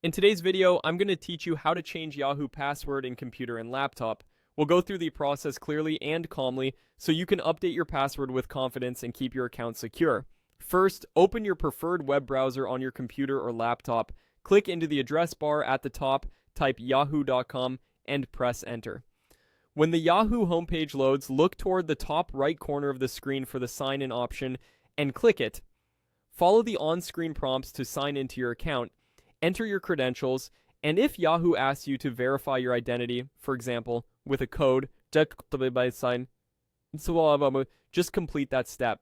In today's video, I'm going to teach you how to change Yahoo password in computer and laptop. We'll go through the process clearly and calmly so you can update your password with confidence and keep your account secure. First, open your preferred web browser on your computer or laptop. Click into the address bar at the top, type yahoo.com, and press enter. When the Yahoo homepage loads, look toward the top right corner of the screen for the sign in option and click it. Follow the on-screen prompts to sign into your account. Enter your credentials, and if Yahoo asks you to verify your identity, for example, with a code, just complete that step.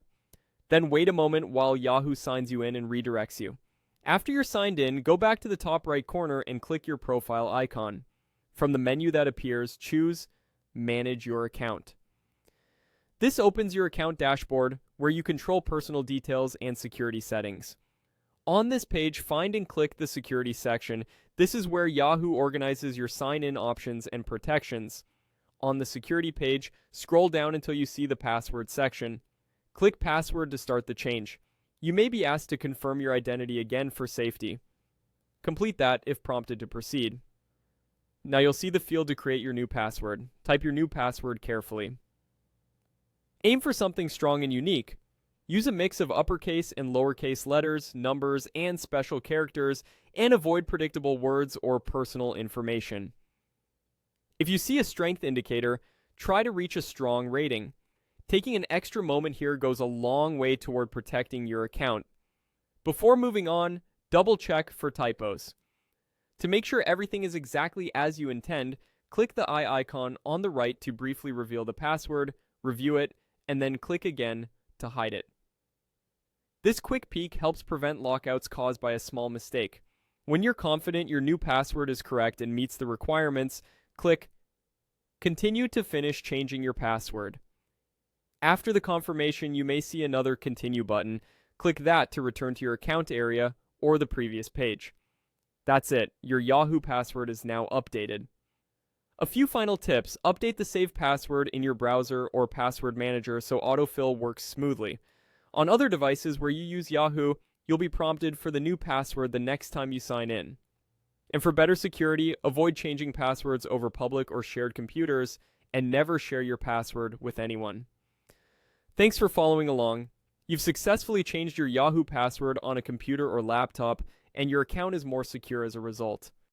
Then wait a moment while Yahoo signs you in and redirects you. After you're signed in, go back to the top right corner and click your profile icon. From the menu that appears, choose Manage Your Account. This opens your account dashboard where you control personal details and security settings. On this page, find and click the security section. This is where Yahoo organizes your sign-in options and protections. On the security page, scroll down until you see the password section. Click password to start the change. You may be asked to confirm your identity again for safety. Complete that if prompted to proceed. Now you'll see the field to create your new password. Type your new password carefully. Aim for something strong and unique. Use a mix of uppercase and lowercase letters, numbers, and special characters, and avoid predictable words or personal information. If you see a strength indicator, try to reach a strong rating. Taking an extra moment here goes a long way toward protecting your account. Before moving on, double check for typos. To make sure everything is exactly as you intend, click the eye icon on the right to briefly reveal the password, review it, and then click again to hide it. This quick peek helps prevent lockouts caused by a small mistake. When you're confident your new password is correct and meets the requirements, click Continue to finish changing your password. After the confirmation, you may see another Continue button. Click that to return to your account area or the previous page. That's it. Your Yahoo password is now updated. A few final tips. Update the saved password in your browser or password manager so autofill works smoothly. On other devices where you use Yahoo, you'll be prompted for the new password the next time you sign in. And for better security, avoid changing passwords over public or shared computers, and never share your password with anyone. Thanks for following along. You've successfully changed your Yahoo password on a computer or laptop, and your account is more secure as a result.